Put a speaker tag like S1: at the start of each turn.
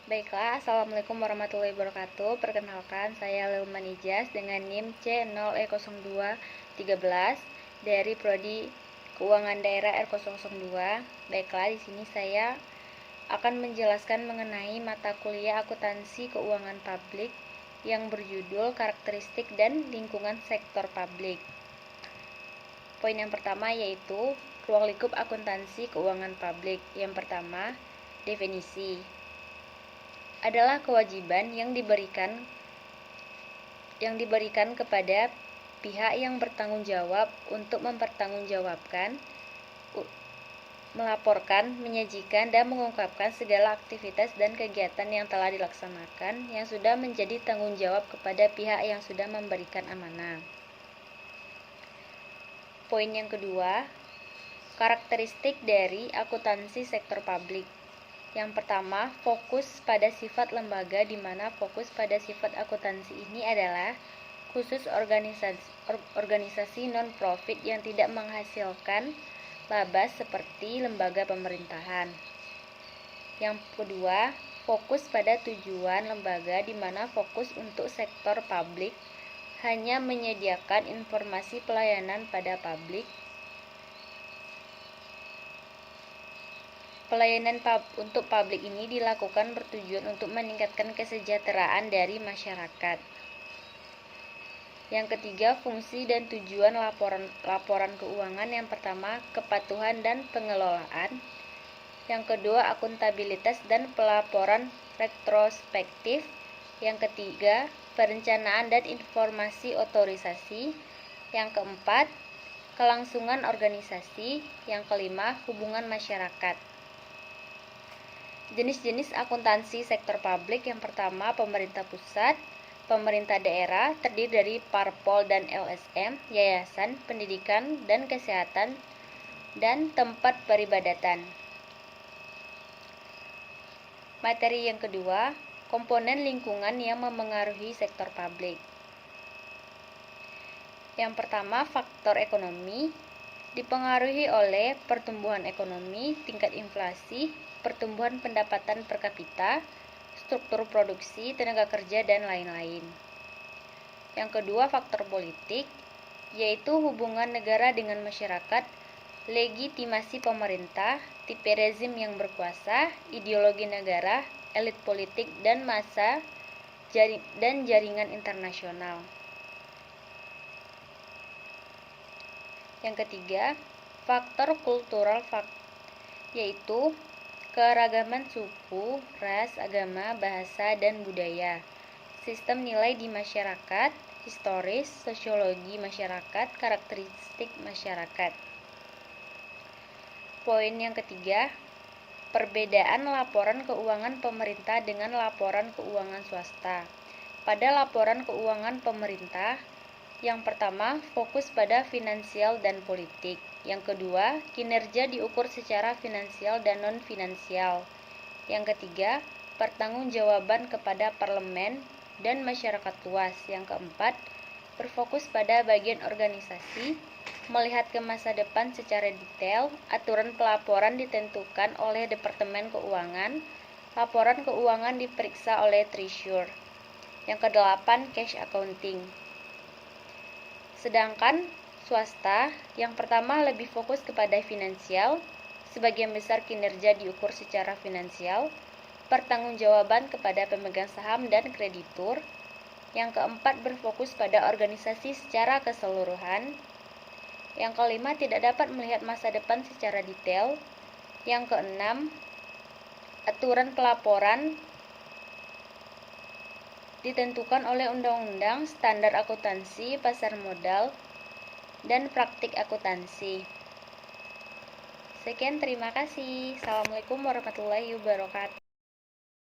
S1: Baiklah, Assalamualaikum warahmatullahi wabarakatuh. Perkenalkan, saya Lilman Ijaz dengan NIM C0E0213 dari Prodi Keuangan Daerah R002. Baiklah, di sini saya akan menjelaskan mengenai mata kuliah akuntansi keuangan publik yang berjudul karakteristik dan lingkungan sektor publik. Poin yang pertama yaitu ruang lingkup akuntansi keuangan publik. Yang pertama, definisi adalah kewajiban yang diberikan kepada pihak yang bertanggung jawab untuk mempertanggungjawabkan, melaporkan, menyajikan, dan mengungkapkan segala aktivitas dan kegiatan yang telah dilaksanakan yang sudah menjadi tanggung jawab kepada pihak yang sudah memberikan amanah. Poin yang kedua, karakteristik dari akuntansi sektor publik. Yang pertama, fokus pada sifat lembaga, di mana fokus pada sifat akuntansi ini adalah khusus organisasi non-profit yang tidak menghasilkan laba seperti lembaga pemerintahan. Yang kedua, fokus pada tujuan lembaga, di mana fokus untuk sektor publik hanya menyediakan informasi pelayanan pada publik. Pelayanan untuk publik ini dilakukan bertujuan untuk meningkatkan kesejahteraan dari masyarakat. Yang ketiga, fungsi dan tujuan laporan keuangan. Yang pertama, kepatuhan dan pengelolaan. Yang kedua, akuntabilitas dan pelaporan retrospektif. Yang ketiga, perencanaan dan informasi otorisasi. Yang keempat, kelangsungan organisasi. Yang kelima, hubungan masyarakat. Jenis-jenis akuntansi sektor publik. Yang pertama, pemerintah pusat, pemerintah daerah, terdiri dari parpol dan LSM, yayasan, pendidikan dan kesehatan, dan tempat peribadatan. Materi yang kedua, komponen lingkungan yang memengaruhi sektor publik. Yang pertama, faktor ekonomi, dipengaruhi oleh pertumbuhan ekonomi, tingkat inflasi, pertumbuhan pendapatan per kapita, struktur produksi, tenaga kerja, dan lain-lain. Yang kedua, faktor politik, yaitu hubungan negara dengan masyarakat, legitimasi pemerintah, tipe rezim yang berkuasa, ideologi negara, elit politik, dan massa, dan jaringan internasional. Yang ketiga, faktor kultural, yaitu keragaman suku, ras, agama, bahasa, dan budaya, sistem nilai di masyarakat, historis, sosiologi masyarakat, karakteristik masyarakat. Poin yang ketiga, perbedaan laporan keuangan pemerintah dengan laporan keuangan swasta. Pada laporan keuangan pemerintah, yang pertama, fokus pada finansial dan politik. Yang kedua, kinerja diukur secara finansial dan non-finansial. Yang ketiga, pertanggungjawaban kepada parlemen dan masyarakat luas. Yang keempat, berfokus pada bagian organisasi, melihat ke masa depan secara detail. Aturan pelaporan ditentukan oleh Departemen Keuangan. Laporan keuangan diperiksa oleh Treasurer. Yang kedelapan, cash accounting. Sedangkan swasta, yang pertama lebih fokus kepada finansial, sebagian besar kinerja diukur secara finansial, pertanggungjawaban kepada pemegang saham dan kreditur. Yang keempat, berfokus pada organisasi secara keseluruhan. Yang kelima, tidak dapat melihat masa depan secara detail. Yang keenam, aturan pelaporan ditentukan oleh undang-undang, standar akuntansi, pasar modal, dan praktik akuntansi. Sekian, terima kasih. Assalamualaikum warahmatullahi wabarakatuh.